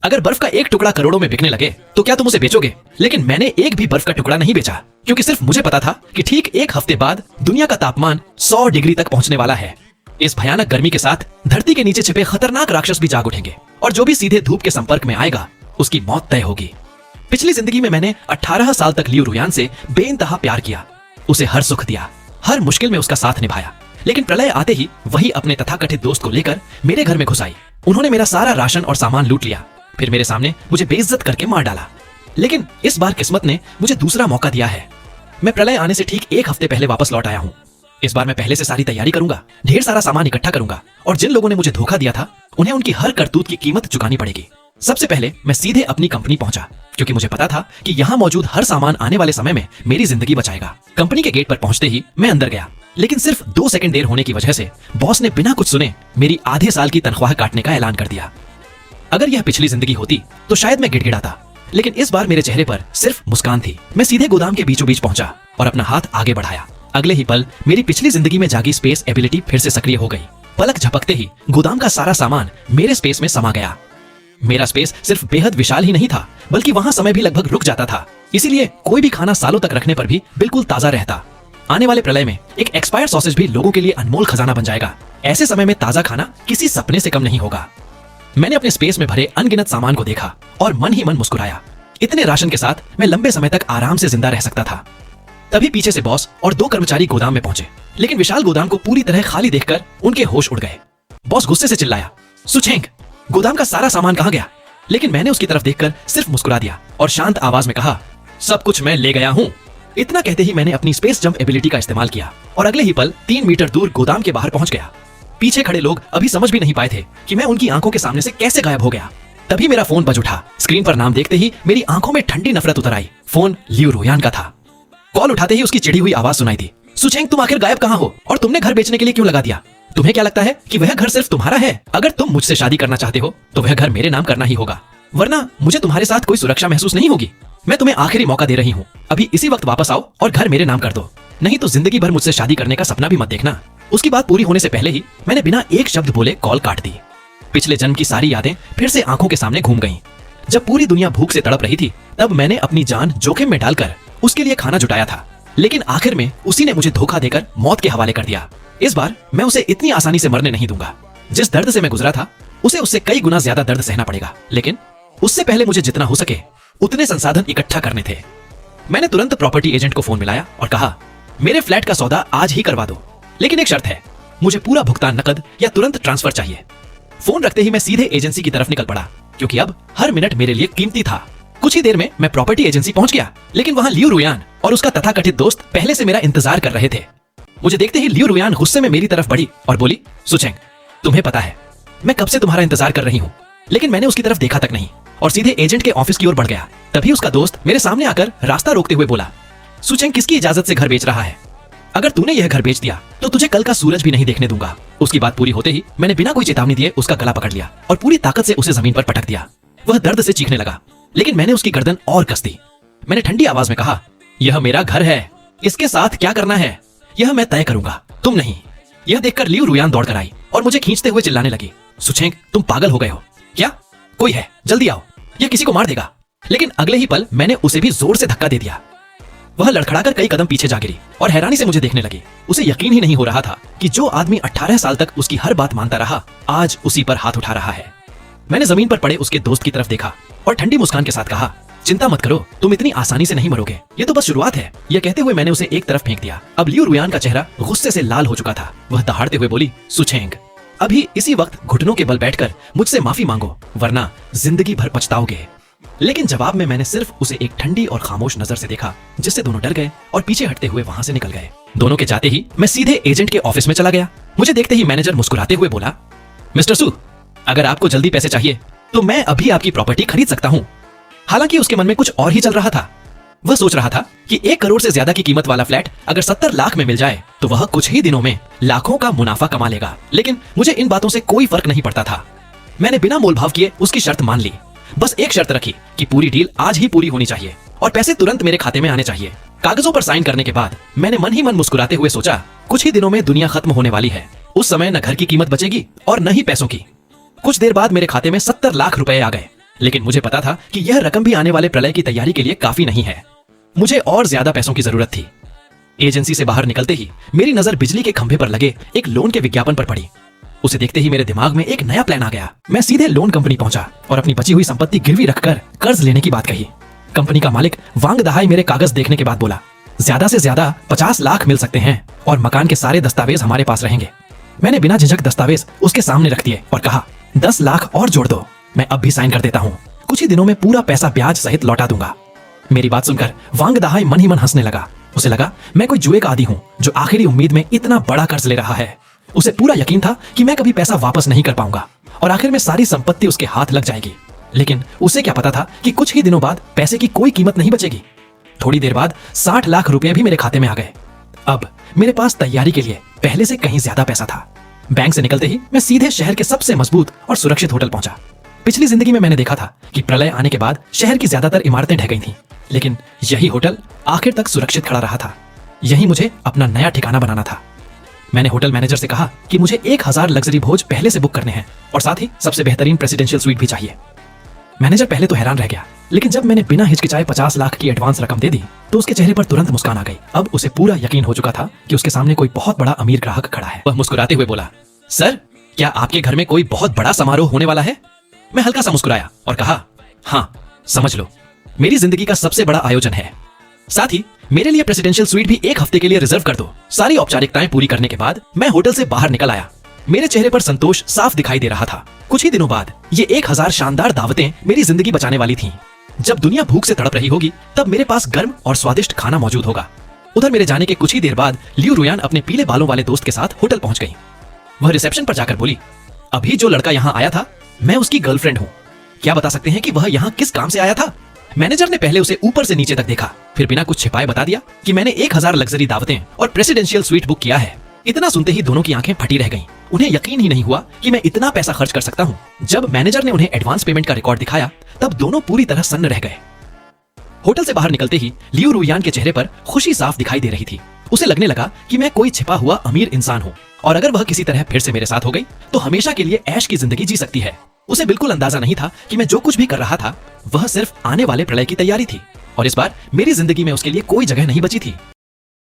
अगर बर्फ का एक टुकड़ा करोड़ों में बिकने लगे तो क्या तुम उसे बेचोगे? लेकिन मैंने एक भी बर्फ का टुकड़ा नहीं बेचा, क्योंकि सिर्फ मुझे पता था कि ठीक एक हफ्ते बाद दुनिया का तापमान 100 डिग्री तक पहुंचने वाला है। इस भयानक गर्मी के साथ धरती के नीचे छिपे खतरनाक राक्षस भी जाग उठेंगे और जो भी सीधे धूप के संपर्क में आएगा उसकी मौत तय होगी। पिछली जिंदगी में मैंने 18 साल तक लियू रुयान से बेइंतहा प्यार किया, उसे हर सुख दिया, हर मुश्किल में उसका साथ निभाया। लेकिन प्रलय आते ही वही अपने तथाकथित दोस्त को लेकर मेरे घर में घुस आई। उन्होंने मेरा सारा राशन और सामान लूट लिया, फिर मेरे सामने मुझे बेइज्जत करके मार डाला। लेकिन इस बार किस्मत ने मुझे दूसरा मौका दिया है। मैं प्रलय आने से ठीक एक हफ्ते पहले वापस लौट आया हूँ। इस बार मैं पहले से सारी तैयारी करूंगा, ढेर सारा सामान इकट्ठा करूंगा और जिन लोगों ने मुझे धोखा दिया था उन्हें उनकी हर करतूत की कीमत चुकानी पड़ेगी। सबसे पहले मैं सीधे अपनी कंपनी पहुंचा, क्योंकि मुझे पता था कि यहाँ मौजूद हर सामान आने वाले समय में मेरी जिंदगी बचाएगा। कंपनी के गेट पर पहुंचते ही मैं अंदर गया, लेकिन सिर्फ 2 सेकंड देर होने की वजह से बॉस ने बिना कुछ सुने मेरी आधे साल की तनख्वाह काटने का ऐलान कर दिया। अगर यह पिछली जिंदगी होती तो शायद मैं गिड़गिड़ाता, लेकिन इस बार मेरे चेहरे पर सिर्फ मुस्कान थी। मैं सीधे गोदाम के बीचों बीच पहुंचा और अपना हाथ आगे बढ़ाया। अगले ही पल मेरी पिछली जिंदगी में जागी स्पेस एबिलिटी फिर से सक्रिय हो गई। पलक झपकते ही गोदाम का सारा सामान मेरे स्पेस में समा गया। मेरा स्पेस सिर्फ बेहद विशाल ही नहीं था, बल्कि वहां समय भी लगभग रुक जाता था। इसीलिए कोई भी खाना सालों तक रखने पर भी बिल्कुल ताजा रहता। आने वाले प्रलय में एक एक्सपायर्ड सॉसेज भी लोगों के लिए अनमोल खजाना बन जाएगा। ऐसे समय में ताजा खाना किसी सपने से कम नहीं होगा। मैंने अपने स्पेस में भरे अनगिनत सामान को देखा और मन ही मन मुस्कुराया। इतने राशन के साथ मैं लंबे समय तक आराम से जिंदा रह सकता था। तभी पीछे से बॉस और 2 कर्मचारी गोदाम में पहुंचे, लेकिन विशाल गोदाम को पूरी तरह खाली देखकर उनके होश उड़ गए। बॉस गुस्से से चिल्लाया, सुचेंग, गोदाम का सारा सामान कहां गया? लेकिन मैंने उसकी तरफ देखकर सिर्फ मुस्कुरा दिया और शांत आवाज में कहा, सब कुछ मैं ले गया हूं। इतना कहते ही मैंने अपनी स्पेस जंप एबिलिटी का इस्तेमाल किया और अगले ही पल 3 मीटर दूर गोदाम के बाहर पहुंच गया। पीछे खड़े लोग अभी समझ भी नहीं पाए थे कि मैं उनकी आंखों के सामने से कैसे गायब हो गया। तभी मेरा फोन बज उठा। स्क्रीन पर नाम देखते ही मेरी आंखों में ठंडी नफरत उतर आई। फोन लियू रुयान का था। कॉल उठाते ही उसकी चिड़ी हुई आवाज सुनाई दी, सुचेंग, तुम आखिर गायब कहां हो और तुमने घर बेचने के लिए क्यों लगा दिया? तुम्हें क्या लगता है कि वह घर सिर्फ तुम्हारा है? अगर तुम मुझसे शादी करना चाहते हो तो वह घर मेरे नाम करना ही होगा, वरना मुझे तुम्हारे साथ कोई सुरक्षा महसूस नहीं होगी। मैं तुम्हें आखिरी मौका दे रही हूँ, अभी इसी वक्त वापस आओ और घर मेरे नाम कर दो, नहीं तो जिंदगी भर मुझसे शादी करने का सपना भी मत देखना। उसकी बात पूरी होने से पहले ही मैंने बिना एक शब्द बोले कॉल काट दी। पिछले जन्म की सारी यादें फिर से आंखों के सामने घूम गईं। जब पूरी दुनिया भूख से तड़प रही थी तब मैंने अपनी जान जोखिम में डालकर उसके लिए खाना जुटाया था, लेकिन आखिर में उसी ने मुझे धोखा देकर मौत के हवाले कर दिया। इस बार मैं उसे इतनी आसानी से मरने नहीं दूंगा। जिस दर्द से मैं गुजरा था उसे उससे कई गुना ज्यादा दर्द सहना पड़ेगा, लेकिन उससे पहले मुझे जितना हो सके उतने संसाधन इकट्ठा करने थे। मैंने तुरंत प्रॉपर्टी एजेंट को फोन मिलाया और कहा, मेरे फ्लैट का सौदा आज ही करवा दो, लेकिन एक शर्त है, मुझे पूरा भुगतान नकद या तुरंत ट्रांसफर चाहिए। फोन रखते ही मैं सीधे एजेंसी की तरफ निकल पड़ा, क्योंकि अब हर मिनट मेरे लिए कीमती था। कुछ ही देर में मैं प्रॉपर्टी एजेंसी पहुंच गया, लेकिन वहां लियू रुयान और उसका तथाकथित दोस्त पहले से मेरा इंतजार कर रहे थे। मुझे देखते ही लियू रुयान गुस्से में मेरी तरफ बढ़ी और बोली, सुचेंग, तुम्हें पता है मैं कब से तुम्हारा इंतजार कर रही हूँ। लेकिन मैंने उसकी तरफ देखा तक नहीं और सीधे एजेंट के ऑफिस की ओर बढ़ गया। तभी उसका दोस्त मेरे सामने आकर रास्ता रोकते हुए बोला, सुचेंग किसकी इजाजत से घर बेच रहा है? अगर तूने यह घर बेच दिया तो तुझे कल का सूरज भी नहीं देखने दूंगा। उसकी बात पूरी होते ही मैंने बिना कोई चेतावनी दिए उसका गला पकड़ लिया और पूरी ताकत से उसे जमीन पर पटक दिया। वह दर्द से चीखने लगा, लेकिन मैंने उसकी गर्दन और कस दी। मैंने ठंडी आवाज में कहा, यह मेरा घर है, इसके साथ क्या करना है यह मैं तय करूंगा, तुम नहीं। यह देखकर लियू रुयान दौड़ कर आई और मुझे खींचते हुए चिल्लाने लगी, सुचेंग, तुम पागल हो गए हो क्या? कोई है, जल्दी आओ, यह किसी को मार देगा। लेकिन अगले ही पल मैंने उसे भी जोर से धक्का दे दिया। वह लड़खड़ाकर कई कदम पीछे जा गिरी और हैरानी से मुझे देखने लगी। उसे यकीन ही नहीं हो रहा था कि जो आदमी 18 साल तक उसकी हर बात मानता रहा आज उसी पर हाथ उठा रहा है। मैंने जमीन पर पड़े उसके दोस्त की तरफ देखा और ठंडी मुस्कान के साथ कहा, चिंता मत करो, तुम इतनी आसानी से नहीं मरोगे, ये तो बस शुरुआत है। यह कहते हुए मैंने उसे एक तरफ फेंक दिया। अब लियू रुयान का चेहरा गुस्से से लाल हो चुका था। वह दहाड़ते हुए बोली, सुचेंग, अभी इसी वक्त घुटनों के बल बैठकर मुझसे माफी मांगो, वरना जिंदगी भर पछताओगे। लेकिन जवाब में मैंने सिर्फ उसे एक ठंडी और खामोश नजर से देखा, जिससे दोनों डर गए और पीछे हटते हुए वहां से निकल गए। दोनों के जाते ही मैं सीधे एजेंट के ऑफिस में चला गया। मुझे देखते ही मैनेजर मुस्कुराते हुए बोला, मिस्टर सू, अगर आपको जल्दी पैसे चाहिए तो मैं अभी आपकी प्रॉपर्टी खरीद सकता हूँ। हालांकि उसके मन में कुछ और ही चल रहा था। वह सोच रहा था कि 1 करोड़ से ज्यादा की कीमत वाला फ्लैट अगर 70 लाख में मिल जाए तो वह कुछ ही दिनों में लाखों का मुनाफा कमा लेगा। लेकिन मुझे इन बातों से कोई फर्क नहीं पड़ता था। मैंने बिना मोलभाव किए उसकी शर्त मान ली। बस एक शर्त रखी कि पूरी डील आज ही पूरी होनी चाहिए और पैसे तुरंत मेरे खाते में आने चाहिए। कागजों पर साइन करने के बाद मैंने मन ही मन मुस्कुराते हुए सोचा, कुछ ही दिनों में दुनिया खत्म होने वाली है। उस समय न घर की कीमत बचेगी और न ही पैसों की। कुछ देर बाद मेरे खाते में 70 लाख रुपए आ गए। लेकिन मुझे पता था कि यह रकम भी आने वाले प्रलय की तैयारी के लिए काफी नहीं है। मुझे और ज्यादा पैसों की जरूरत थी। एजेंसी से बाहर निकलते ही मेरी नजर बिजली के खंभे पर लगे एक लोन के विज्ञापन पर पड़ी। उसे देखते ही मेरे दिमाग में एक नया प्लान आ गया। मैं सीधे लोन कंपनी पहुंचा और अपनी बची हुई संपत्ति गिरवी रखकर कर्ज लेने की बात कही। कंपनी का मालिक वांग दहाई मेरे कागज देखने के बाद बोला, ज्यादा से ज्यादा 50 लाख मिल सकते हैं और मकान के सारे दस्तावेज हमारे पास रहेंगे। मैंने बिना झिझक दस्तावेज उसके सामने रख दिए और कहा, 10 लाख और जोड़ दो, मैं अब भी साइन कर देता हूँ। कुछ ही दिनों में पूरा पैसा ब्याज सहित लौटा दूंगा। मेरी बात सुनकर वांग दहाई मन ही मन हंसने लगा। उसे लगा मैं कोई जुए का आदी हूँ जो आखिरी उम्मीद में इतना बड़ा कर्ज ले रहा है। उसे पूरा यकीन था कि मैं कभी पैसा वापस नहीं कर पाऊंगा और आखिर में सारी संपत्ति उसके हाथ लग जाएगी। लेकिन उसे क्या पता था कि कुछ ही दिनों बाद पैसे की कोई कीमत नहीं बचेगी। थोड़ी देर बाद 60 लाख रुपए भी मेरे खाते में आ गए। अब मेरे पास तैयारी के लिए पहले से कहीं ज्यादा पैसा था। बैंक से निकलते ही मैं सीधे शहर के सबसे मजबूत और सुरक्षित होटल पहुंचा। पिछली जिंदगी में मैंने देखा था कि प्रलय आने के बाद शहर की ज्यादातर इमारतें ढह गई थीं, लेकिन यही होटल आखिर तक सुरक्षित खड़ा रहा था। यहीं मुझे अपना नया ठिकाना बनाना था। मैंने होटल मैनेजर से कहा कि मुझे 1000 लग्जरी भोज पहले से बुक करने हैं और साथ ही सबसे बेहतरीन प्रेसिडेंशियल स्वीट भी चाहिए। मैनेजर पहले तो हैरान रह गया, लेकिन जब मैंने बिना हिचकिचाए 50 लाख की एडवांस रकम दे दी तो उसके चेहरे पर तुरंत मुस्कान आ गई। अब उसे पूरा यकीन हो चुका था कि उसके सामने कोई बहुत बड़ा अमीर ग्राहक खड़ा है। वह मुस्कुराते हुए बोला, सर, क्या आपके घर में कोई बहुत बड़ा समारोह होने वाला है? मैं हल्का सा मुस्कुराया और कहा, हाँ, समझ लो, मेरी जिंदगी का सबसे बड़ा आयोजन है। साथ ही मेरे लिए प्रेसिडेंशियल स्वीट भी 1 हफ्ते के लिए रिजर्व कर दो। सारी औपचारिकताएं पूरी करने के बाद मैं होटल से बाहर निकल आया। मेरे चेहरे पर संतोष साफ दिखाई दे रहा था। कुछ ही दिनों बाद ये 1000 शानदार दावतें मेरी जिंदगी बचाने वाली थीं। जब दुनिया भूख से तड़प रही होगी तब मेरे पास गर्म और स्वादिष्ट खाना मौजूद होगा। उधर मेरे जाने के कुछ ही देर बाद लियू रुयान अपने पीले बालों वाले दोस्त के साथ होटल पहुंच गई। वह रिसेप्शन पर जाकर बोली, अभी जो लड़का यहाँ आया था मैं उसकी गर्लफ्रेंड हूँ। क्या बता सकते हैं कि वह यहाँ किस काम से आया था? मैनेजर ने पहले उसे ऊपर से नीचे तक देखा, फिर बिना कुछ छिपाए बता दिया कि मैंने 1000 लग्जरी दावतें और प्रेसिडेंशियल स्वीट बुक किया है। इतना सुनते ही दोनों की आंखें फटी रह गईं। उन्हें यकीन ही नहीं हुआ कि मैं इतना पैसा खर्च कर सकता हूँ। जब मैनेजर ने उन्हें एडवांस पेमेंट का रिकॉर्ड दिखाया तब दोनों पूरी तरह सन्न रह गए। होटल से बाहर निकलते ही लियू रुयान के चेहरे पर खुशी साफ दिखाई दे रही थी। उसे लगने लगा कि मैं कोई छिपा हुआ अमीर इंसान हूँ और अगर वह किसी तरह फिर से मेरे साथ हो गई तो हमेशा के लिए ऐश की जिंदगी जी सकती है। उसे बिल्कुल अंदाजा नहीं था कि मैं जो कुछ भी कर रहा था वह सिर्फ आने वाले प्रलय की तैयारी थी और इस बार मेरी जिंदगी में उसके लिए कोई जगह नहीं बची थी।